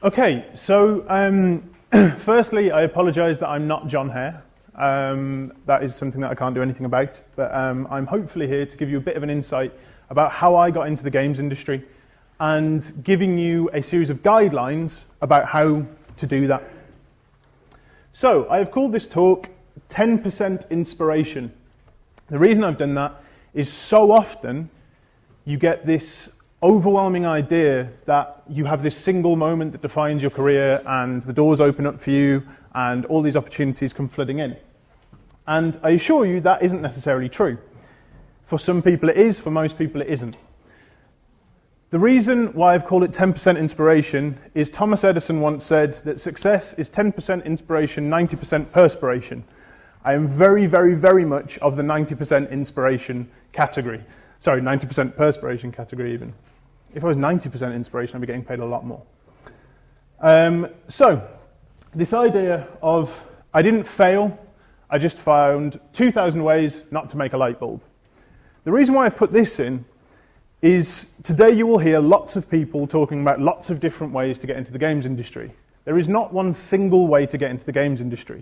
Okay, so firstly, I apologise that I'm not John Hare. That is something that I can't do anything about, but I'm hopefully here to give you a bit of an insight about how I got into the games industry and giving you a series of guidelines about how to do that. So, I have called this talk 10% Inspiration. The reason I've done that is so often you get this overwhelming idea that you have this single moment that defines your career and the doors open up for you and all these opportunities come flooding in. And I assure you that isn't necessarily true. For some people it is, for most people it isn't. The reason why I've called it 10% inspiration is Thomas Edison once said that success is 10% inspiration, 90% perspiration. I am very, very, very much of the 90% inspiration category. Sorry, 90% perspiration category even. If I was 90% inspiration, I'd be getting paid a lot more. So, this idea of I didn't fail, I just found 2,000 ways not to make a light bulb. The reason why I've put this in is today you will hear lots of people talking about lots of different ways to get into the games industry. There is not one single way to get into the games industry.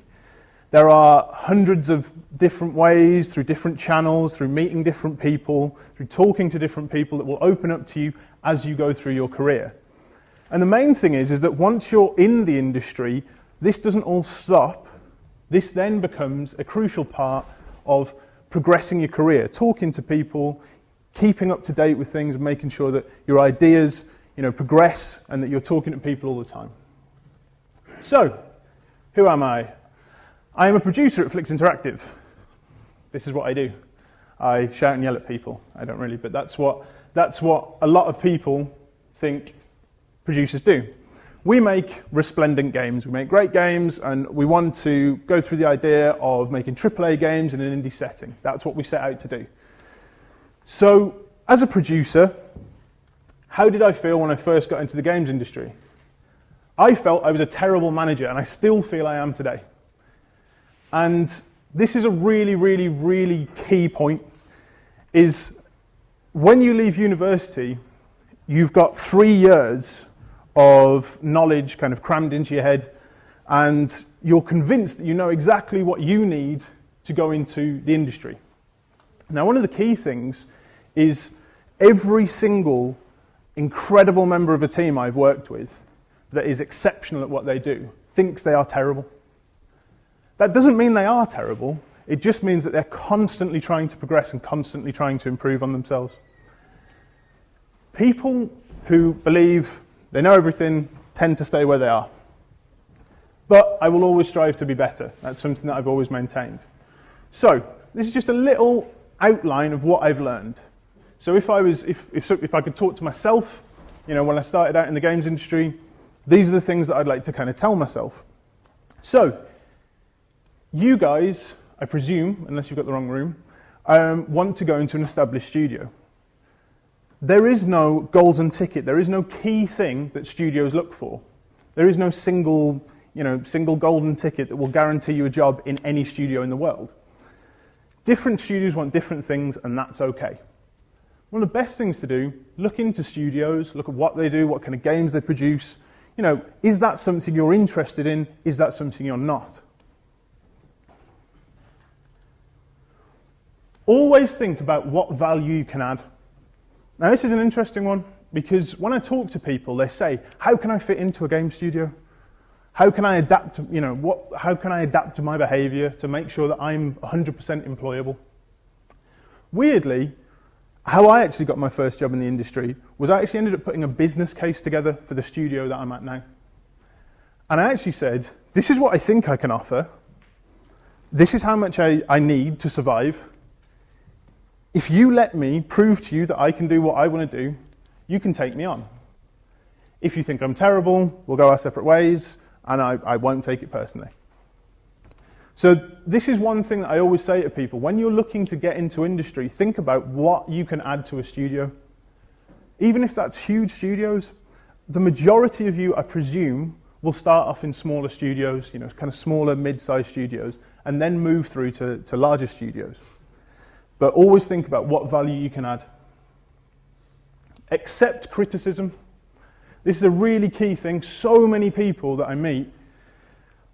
There are hundreds of different ways, through different channels, through meeting different people, through talking to different people that will open up to you as you go through your career. And the main thing is that once you're in the industry, this doesn't all stop. This then becomes a crucial part of progressing your career, talking to people, keeping up to date with things, and making sure that your ideas, progress and that you're talking to people all the time. So, who am I? I am a producer at Flix Interactive. This is what I do. I shout and yell at people. I don't really, but that's what a lot of people think producers do. We make resplendent games. We make great games, and we want to go through the idea of making AAA games in an indie setting. That's what we set out to do. So, as a producer, how did I feel when I first got into the games industry? I felt I was a terrible manager, and I still feel I am today. And this is a really, really, really key point, is when you leave university, you've got 3 years of knowledge kind of crammed into your head, and you're convinced that you know exactly what you need to go into the industry. Now, one of the key things is every single incredible member of a team I've worked with that is exceptional at what they do thinks they are terrible. That doesn't mean they are terrible, it just means that they're constantly trying to progress and constantly trying to improve on themselves. People who believe they know everything tend to stay where they are. But I will always strive to be better. That's something that I've always maintained. So, this is just a little outline of what I've learned. So if I could talk to myself, when I started out in the games industry, these are the things that I'd like to kind of tell myself. So, you guys, I presume, unless you've got the wrong room, want to go into an established studio. There is no golden ticket. There is no key thing that studios look for. There is no single golden ticket that will guarantee you a job in any studio in the world. Different studios want different things, and that's okay. One of the best things to do, look into studios, look at what they do, what kind of games they produce. Is that something you're interested in? Is that something you're not? Always think about what value you can add. Now, this is an interesting one, because when I talk to people, they say, how can I fit into a game studio? How can I adapt how can I adapt to my behavior to make sure that I'm 100% employable? Weirdly, how I actually got my first job in the industry was I actually ended up putting a business case together for the studio that I'm at now. And I actually said, this is what I think I can offer. This is how much I need to survive. If you let me prove to you that I can do what I want to do, you can take me on. If you think I'm terrible, we'll go our separate ways, and I won't take it personally. So this is one thing that I always say to people. When you're looking to get into industry, think about what you can add to a studio. Even if that's huge studios, the majority of you, I presume, will start off in smaller studios, kind of smaller, mid-sized studios, and then move through to larger studios. But always think about what value you can add. Accept criticism. This is a really key thing. So many people that I meet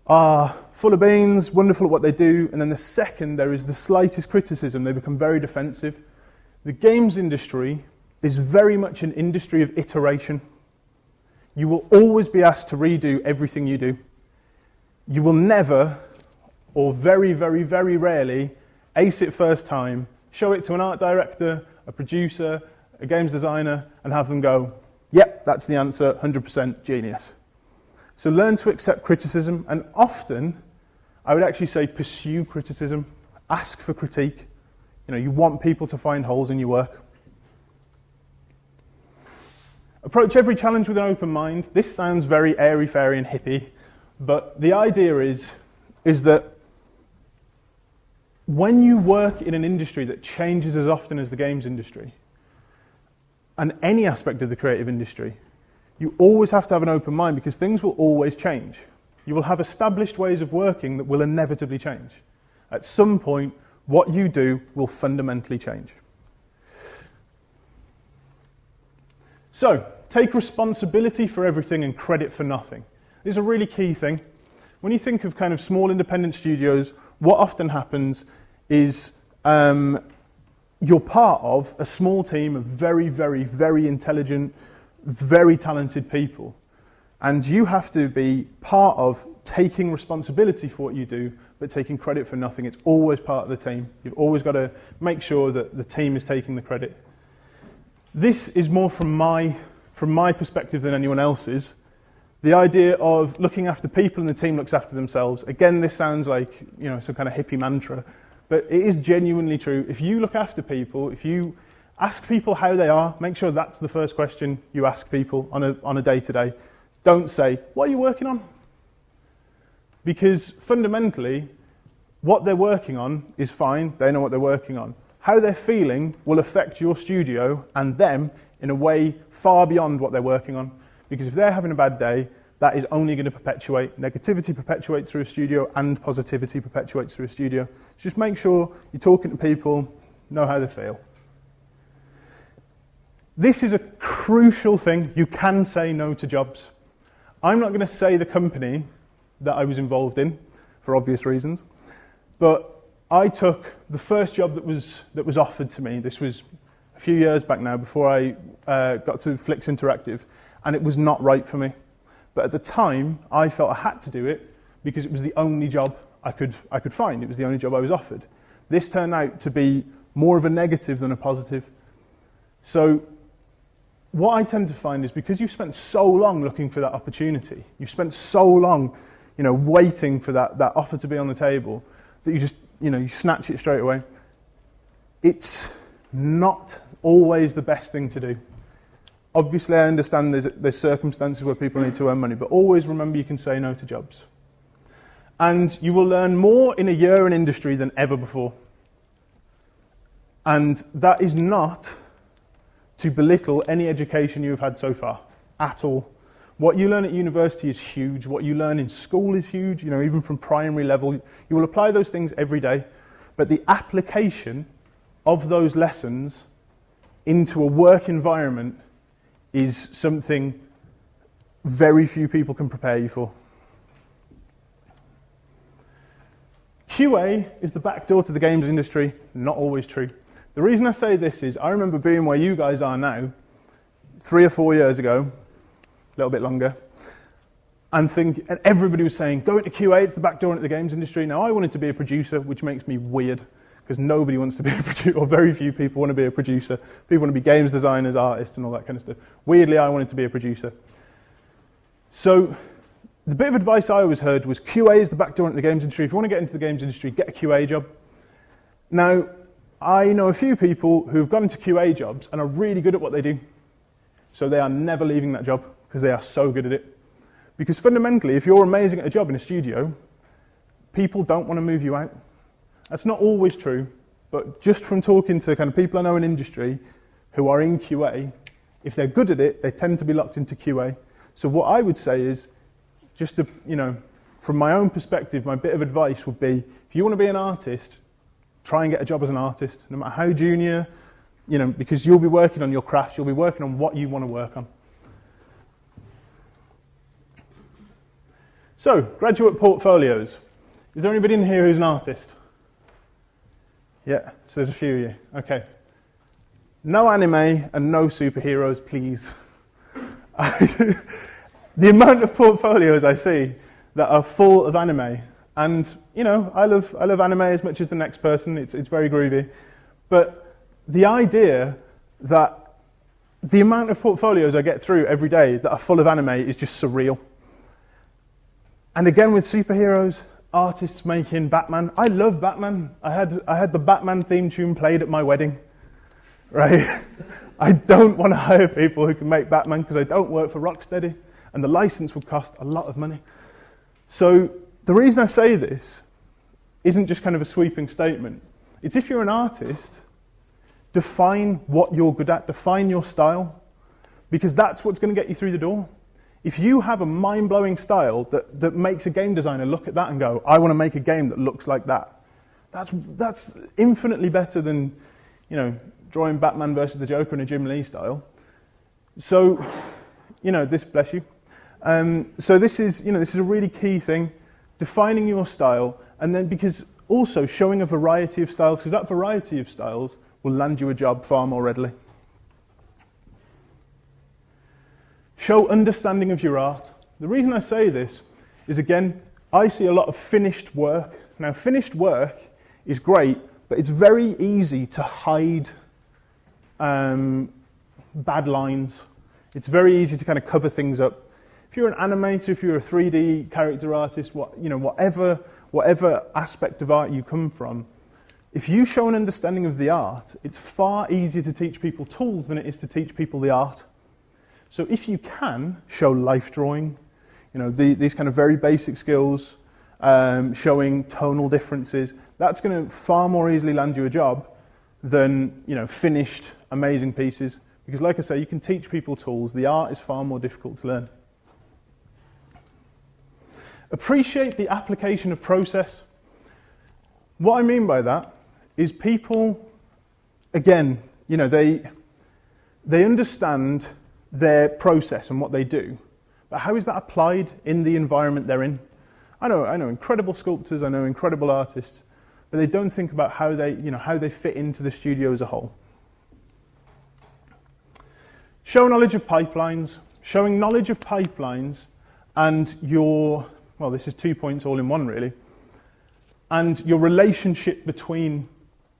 are full of beans, wonderful at what they do, and then the second there is the slightest criticism, they become very defensive. The games industry is very much an industry of iteration. You will always be asked to redo everything you do. You will never, or very, very, very rarely, ace it first time, show it to an art director, a producer, a games designer, and have them go, yep, that's the answer, 100% genius. So learn to accept criticism, and often, I would actually say pursue criticism, ask for critique. You want people to find holes in your work. Approach every challenge with an open mind. This sounds very airy-fairy and hippie, but the idea is that when you work in an industry that changes as often as the games industry, and any aspect of the creative industry, you always have to have an open mind because things will always change. You will have established ways of working that will inevitably change. At some point, what you do will fundamentally change. So, take responsibility for everything and credit for nothing. This is a really key thing. When you think of kind of small independent studios, what often happens is you're part of a small team of very, very, very intelligent, very talented people. And you have to be part of taking responsibility for what you do, but taking credit for nothing. It's always part of the team. You've always got to make sure that the team is taking the credit. This is more from my perspective than anyone else's. The idea of looking after people and the team looks after themselves. Again, this sounds like some kind of hippie mantra, but it is genuinely true. If you look after people, if you ask people how they are, make sure that's the first question you ask people on a day-to-day. Don't say, what are you working on? Because fundamentally, what they're working on is fine. They know what they're working on. How they're feeling will affect your studio and them in a way far beyond what they're working on. Because if they're having a bad day, that is only going to perpetuate. Negativity perpetuates through a studio and positivity perpetuates through a studio. So just make sure you're talking to people, know how they feel. This is a crucial thing. You can say no to jobs. I'm not going to say the company that I was involved in, for obvious reasons, but I took the first job that was offered to me. This was a few years back now, before I got to Flix Interactive, and it was not right for me. But at the time, I felt I had to do it because it was the only job I could find. It was the only job I was offered. This turned out to be more of a negative than a positive. So what I tend to find is because you've spent so long looking for that opportunity, you've spent so long, waiting for that offer to be on the table, that you just, you snatch it straight away. It's not always the best thing to do. Obviously, I understand there's circumstances where people need to earn money, but always remember you can say no to jobs. And you will learn more in a year in industry than ever before. And that is not to belittle any education you have had so far, at all. What you learn at university is huge. What you learn in school is huge, even from primary level. You will apply those things every day. But the application of those lessons into a work environment is something very few people can prepare you for. QA is the back door to the games industry. Not always true. The reason I say this is I remember being where you guys are now 3 or 4 years ago, a little bit longer, and everybody was saying, go into QA, it's the back door into the games industry. Now, I wanted to be a producer, which makes me weird, because nobody wants to be a producer, or very few people want to be a producer. People want to be games designers, artists, and all that kind of stuff. Weirdly, I wanted to be a producer. So the bit of advice I always heard was QA is the back door into the games industry. If you want to get into the games industry, get a QA job. Now, I know a few people who've gone into QA jobs and are really good at what they do. So they are never leaving that job because they are so good at it. Because fundamentally, if you're amazing at a job in a studio, people don't want to move you out. That's not always true, but just from talking to kind of people I know in industry who are in QA, if they're good at it, they tend to be locked into QA. So what I would say is, just to, from my own perspective, my bit of advice would be, if you want to be an artist, try and get a job as an artist, no matter how junior, because you'll be working on your craft, you'll be working on what you want to work on. So, graduate portfolios. Is there anybody in here who's an artist? Yeah, so there's a few of you. Okay. No anime and no superheroes, please. The amount of portfolios I see that are full of anime, and you know, I love anime as much as the next person. It's very groovy, but the idea that the amount of portfolios I get through every day that are full of anime is just surreal. And again with superheroes, artists making Batman. I love Batman. I had the Batman theme tune played at my wedding, right? I don't want to hire people who can make Batman because I don't work for Rocksteady, and the license would cost a lot of money. So the reason I say this isn't just kind of a sweeping statement. It's if you're an artist, define what you're good at, define your style, because that's what's going to get you through the door. If you have a mind-blowing style that makes a game designer look at that and go, I want to make a game that looks like that, that's infinitely better than, you know, drawing Batman versus the Joker in a Jim Lee style. So, you know, bless you. So this is a really key thing, defining your style, and then because also showing a variety of styles, because that variety of styles will land you a job far more readily. Show understanding of your art. The reason I say this is, again, I see a lot of finished work. Now, finished work is great, but it's very easy to hide bad lines. It's very easy to kind of cover things up. If you're an animator, if you're a 3D character artist, whatever aspect of art you come from, if you show an understanding of the art, it's far easier to teach people tools than it is to teach people the art. So if you can show life drawing, you know, these kind of very basic skills, showing tonal differences, that's going to far more easily land you a job than, you know, finished amazing pieces. Because like I say, you can teach people tools. The art is far more difficult to learn. Appreciate the application of process. What I mean by that is people, again, you know, they understand their process and what they do, but how is that applied in the environment they're in? I know incredible sculptors, I know incredible artists, but they don't think about how they fit into the studio as a whole. Show knowledge of pipelines. Showing knowledge of pipelines and well, this is 2 points all in one really, and your relationship between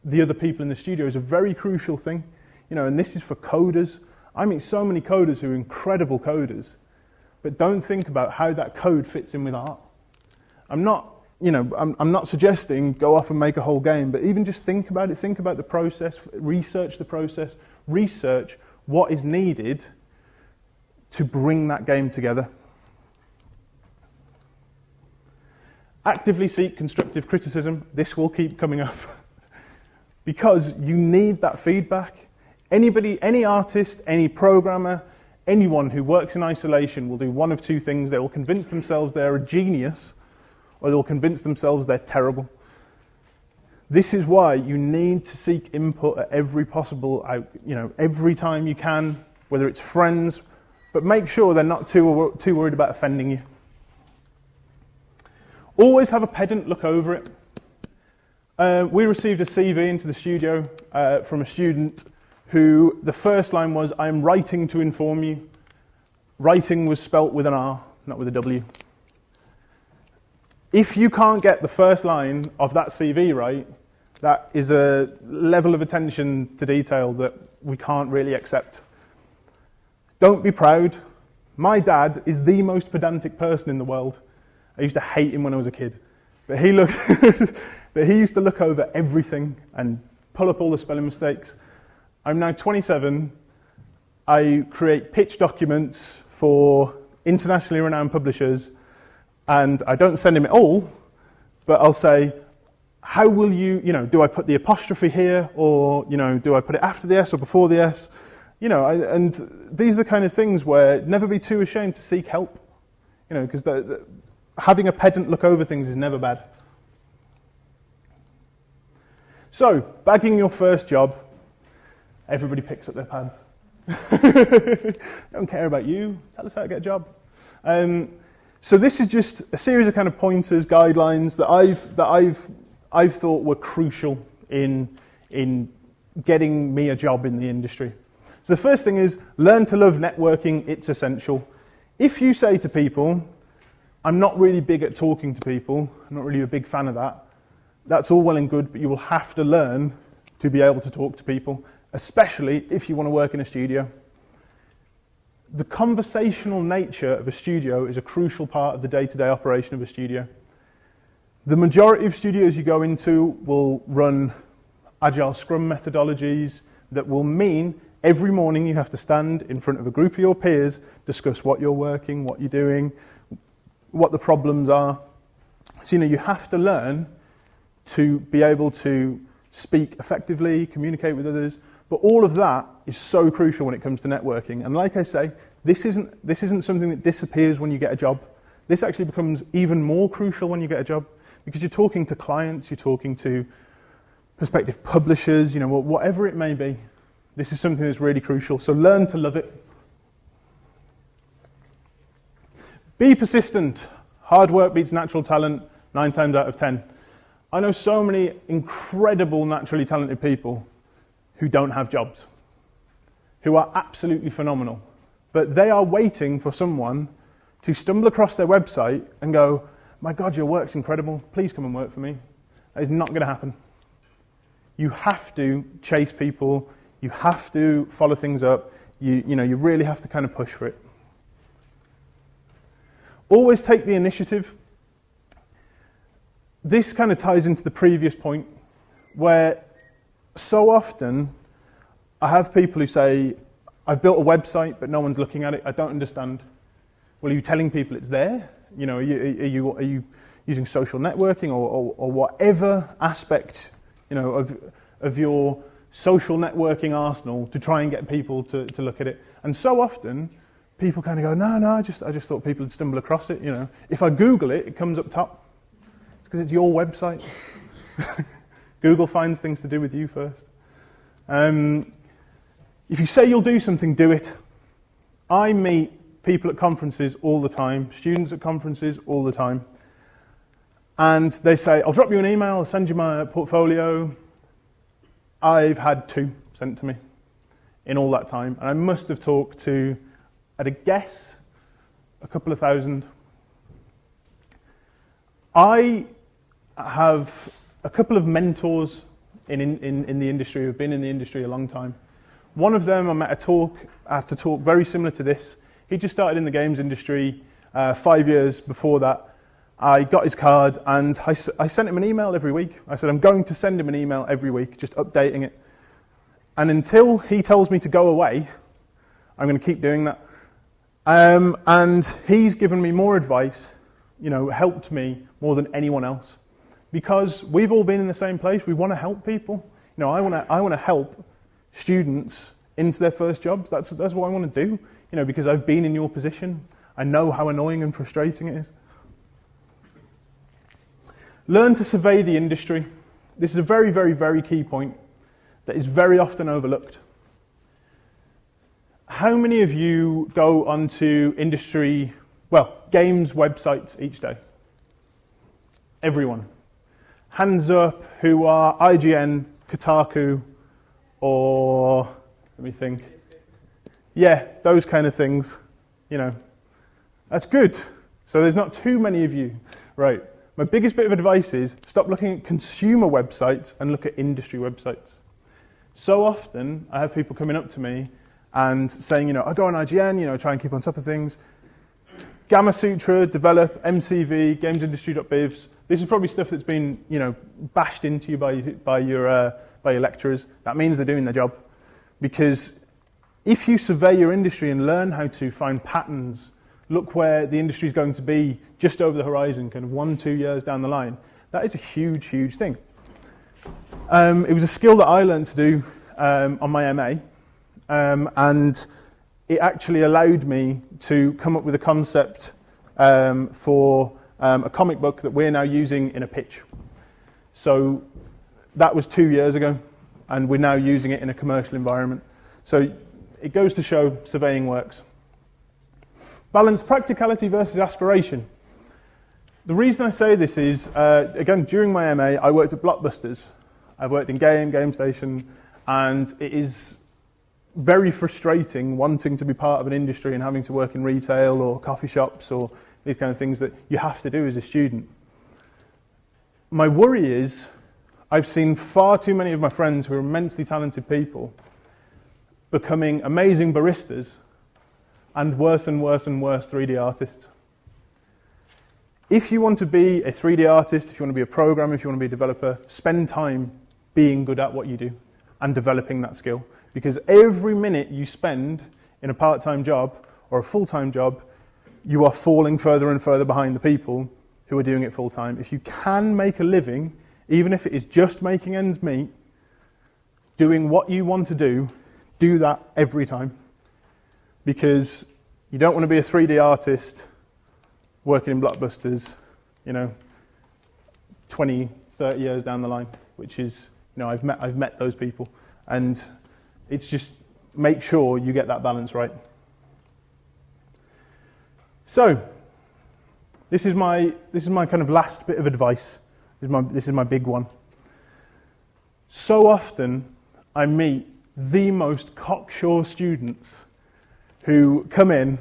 the other people in the studio is a very crucial thing. You know, and this is for coders. I meet so many coders who are incredible coders, but don't think about how that code fits in with art. I'm not suggesting go off and make a whole game, but even just think about it, think about the process, research the process, research what is needed to bring that game together. Actively seek constructive criticism. This will keep coming up because you need that feedback. Anybody, any artist, any programmer, anyone who works in isolation will do one of two things. They will convince themselves they're a genius, or they'll convince themselves they're terrible. This is why you need to seek input at every possible, every time you can, whether it's friends, but make sure they're not too worried about offending you. Always have a pedant look over it. We received a CV into the studio from a student who the first line was, "I am writing to inform you." Writing was spelt with an R, not with a W. If you can't get the first line of that CV right, that is a level of attention to detail that we can't really accept. Don't be proud. My dad is the most pedantic person in the world. I used to hate him when I was a kid. But he used to look over everything and pull up all the spelling mistakes. I'm now 27. I create pitch documents for internationally renowned publishers, and I don't send him it all, but I'll say, how will do I put the apostrophe here, or, do I put it after the S or before the S? And these are the kind of things where never be too ashamed to seek help, because having a pedant look over things is never bad. So, bagging your first job, everybody picks up their pants. Don't care about you. Tell us how to get a job. So this is just a series of kind of pointers, guidelines that I've thought were crucial in getting me a job in the industry. So the first thing is learn to love networking. It's essential. If you say to people, I'm not really big at talking to people, I'm not really a big fan of that, that's all well and good, but you will have to learn to be able to talk to people, especially if you want to work in a studio. The conversational nature of a studio is a crucial part of the day-to-day operation of a studio. The majority of studios you go into will run Agile Scrum methodologies that will mean every morning you have to stand in front of a group of your peers, discuss what you're working, what you're doing, what the problems are. So, you have to learn to be able to speak effectively, communicate with others, but all of that is so crucial when it comes to networking. And like I say, this isn't something that disappears when you get a job. This actually becomes even more crucial when you get a job, because you're talking to clients, you're talking to prospective publishers, whatever it may be. This is something that's really crucial. So learn to love it. Be persistent. Hard work beats natural talent 9 times out of 10. I know so many incredible naturally talented people who don't have jobs, who are absolutely phenomenal, but they are waiting for someone to stumble across their website and go, my God, your work's incredible, please come and work for me. That is not going to happen. You have to chase people, you have to follow things up, you really have to kind of push for it. Always take the initiative. This kind of ties into the previous point, where so often I have people who say, I've built a website, but no one's looking at it, I don't understand. Well, are you telling people it's there? Are you using social networking or whatever aspect, of your social networking arsenal to try and get people to look at it? And so often, people kind of go, no, I just thought people would stumble across it, If I Google it, it comes up top. It's because it's your website. Google finds things to do with you first. If you say you'll do something, do it. I meet people at conferences all the time, students at conferences all the time, and they say, I'll drop you an email, I'll send you my portfolio. I've had 2 sent to me in all that time, and I must have talked to, at a guess, a couple of thousand. I have a couple of mentors in the industry, who've been in the industry a long time. One of them, I had to talk very similar to this. He just started in the games industry 5 years before that. I got his card and I sent him an email every week. I said, I'm going to send him an email every week, just updating it. And until he tells me to go away, I'm going to keep doing that. And he's given me more advice, helped me more than anyone else. Because we've all been in the same place. We want to help people. I want to help students into their first jobs. That's what I want to do. Because I've been in your position. I know how annoying and frustrating it is. Learn to survey the industry. This is a very, very, very key point that is very often overlooked. How many of you go onto games websites each day? Everyone. Hands up who are IGN, Kotaku, or, let me think. Yeah, those kind of things. That's good. So there's not too many of you. Right. My biggest bit of advice is stop looking at consumer websites and look at industry websites. So often I have people coming up to me and saying, I go on IGN, try and keep on top of things. Gamma Sutra, Develop, MCV, GamesIndustry.biz. This is probably stuff that's been, bashed into you by your lecturers. That means they're doing their job. Because if you survey your industry and learn how to find patterns, look where the industry is going to be just over the horizon, kind of 1-2 years down the line, that is a huge, huge thing. It was a skill that I learned to do on my MA, and it actually allowed me to come up with a concept for a comic book that we're now using in a pitch. So that was 2 years ago, and we're now using it in a commercial environment. So it goes to show surveying works. Balance practicality versus aspiration. The reason I say this is, again, during my MA, I worked at Blockbusters. I've worked in Game Station, and it is very frustrating wanting to be part of an industry and having to work in retail or coffee shops or these kind of things that you have to do as a student. My worry is I've seen far too many of my friends who are immensely talented people becoming amazing baristas and worse and worse and worse 3D artists. If you want to be a 3D artist, if you want to be a programmer, if you want to be a developer, spend time being good at what you do and developing that skill. Because every minute you spend in a part-time job or a full-time job, you are falling further and further behind the people who are doing it full-time. If you can make a living, even if it is just making ends meet, doing what you want to do that every time. Because you don't want to be a 3D artist working in Blockbusters, 20, 30 years down the line, which is, I've met those people. And it's just make sure you get that balance right. So, this is my kind of last bit of advice. This is my big one. So often, I meet the most cocksure students who come in,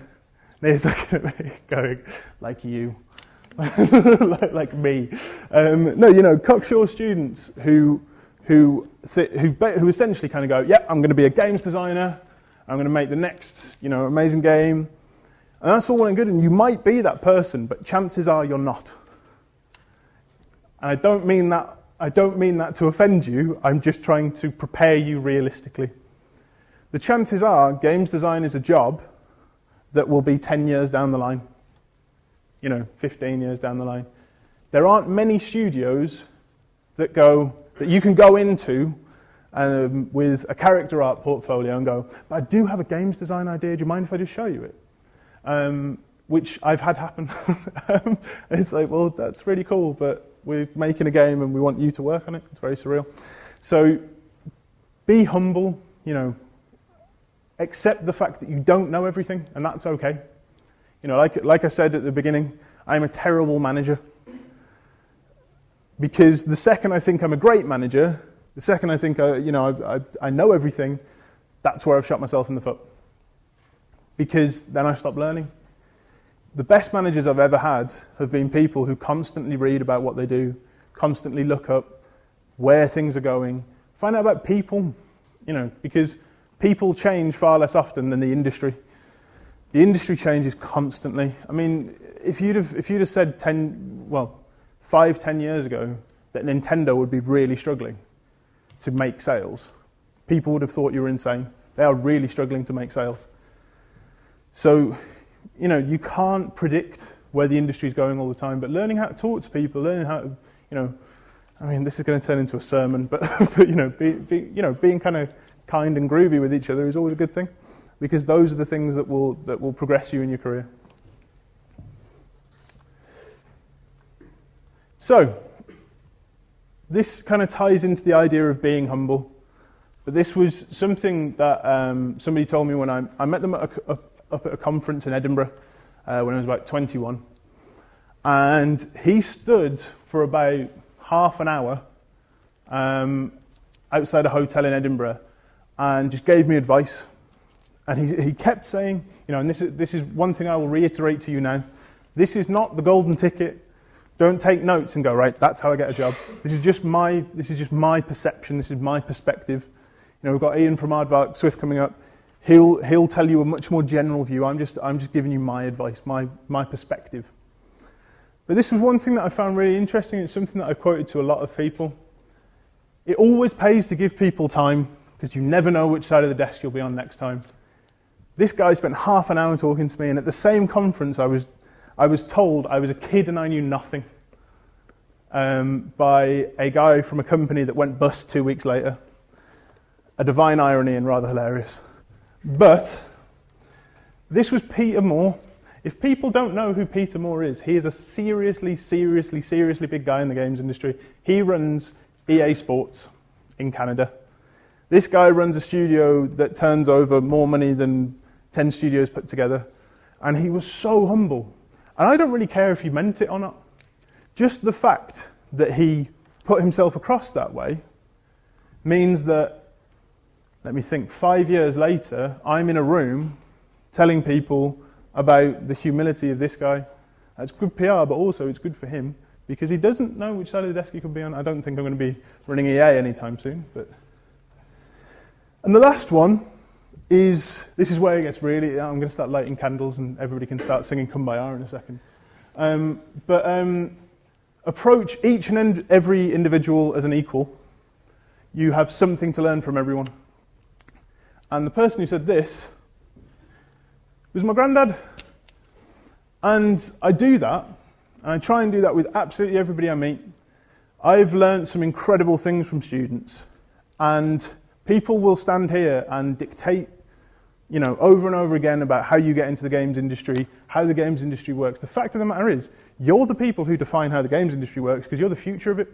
they're just looking at me going, like you, like me. Cocksure students who essentially kind of go, yeah, I'm going to be a games designer, I'm going to make the next, amazing game. And that's all well and good, and you might be that person, but chances are you're not. And I don't mean that to offend you, I'm just trying to prepare you realistically. The chances are games design is a job that will be 10 years down the line, 15 years down the line. There aren't many studios that you can go into with a character art portfolio and go, but I do have a games design idea, do you mind if I just show you it? Which I've had happen. It's like, well, that's really cool, but we're making a game and we want you to work on it. It's very surreal. So be humble, accept the fact that you don't know everything, and that's okay. Like I said at the beginning, I'm a terrible manager. Because the second I think I'm a great manager, the second I think I know everything, that's where I've shot myself in the foot. Because then I stop learning. The best managers I've ever had have been people who constantly read about what they do, constantly look up where things are going, find out about people, because people change far less often than the industry. The industry changes constantly. I mean, if you'd have said 5-10 years ago that Nintendo would be really struggling to make sales, people would have thought you were insane. They are really struggling to make sales. So, you can't predict where the industry is going all the time, but learning how to talk to people, learning how to, this is going to turn into a sermon, but being kind of kind and groovy with each other is always a good thing, because those are the things that will progress you in your career. So, this kind of ties into the idea of being humble, but this was something that somebody told me when I met them up at a conference in Edinburgh when I was about 21, and he stood for about half an hour outside a hotel in Edinburgh and just gave me advice. And he kept saying, and this is one thing I will reiterate to you now, this is not the golden ticket. Don't take notes and go, right, that's how I get a job. This is just my perception, this is my perspective. We've got Ian from Aardvark Swift coming up. He'll tell you a much more general view. I'm just giving you my advice, my perspective. But this was one thing that I found really interesting. It's something that I quoted to a lot of people. It always pays to give people time, because you never know which side of the desk you'll be on next time. This guy spent half an hour talking to me, and at the same conference I was told I was a kid and I knew nothing by a guy from a company that went bust 2 weeks later. A divine irony and rather hilarious. But this was Peter Moore. If people don't know who Peter Moore is, he is a seriously big guy in the games industry. He runs EA Sports in Canada. This guy runs a studio that turns over more money than 10 studios put together. And he was so humble. And I don't really care if he meant it or not. just the fact that he put himself across that way means that, let me think, 5 years later, I'm in a room telling people about the humility of this guy. That's good PR, but also it's good for him because he doesn't know which side of the desk he could be on. I don't think I'm going to be running EA anytime soon. And the last one is, this is where it gets really, I'm going to start lighting candles and everybody can start singing Kumbaya in a second. Approach each and every individual as an equal. You have something to learn from everyone. And the person who said this was my granddad. And I do that, and I try and do that with absolutely everybody I meet. I've learned some incredible things from students, and people will stand here and dictate, over and over again about how you get into the games industry, how the games industry works. The fact of the matter is, you're the people who define how the games industry works because you're the future of it.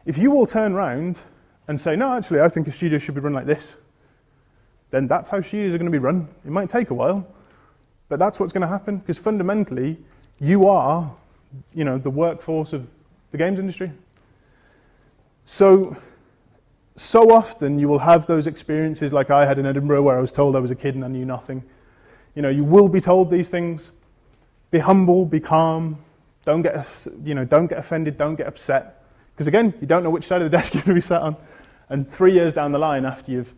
If you all turn around and say, no, actually, I think a studio should be run like this, then that's how studios are going to be run. It might take a while, but that's what's going to happen because fundamentally, you are, the workforce of the games industry. So often you will have those experiences like I had in Edinburgh where I was told I was a kid and I knew nothing. You will be told these things. Be humble, be calm, don't get offended, don't get upset. Because again, you don't know which side of the desk you're going to be sat on. And 3 years down the line after you've,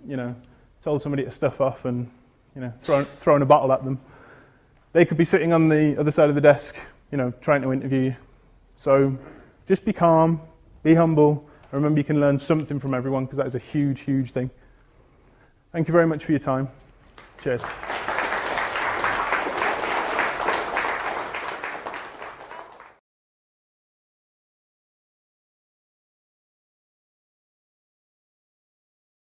told somebody to stuff off and, thrown a bottle at them, they could be sitting on the other side of the desk, trying to interview you. So just be calm, be humble, and remember you can learn something from everyone because that is a huge, huge thing. Thank you very much for your time. Cheers.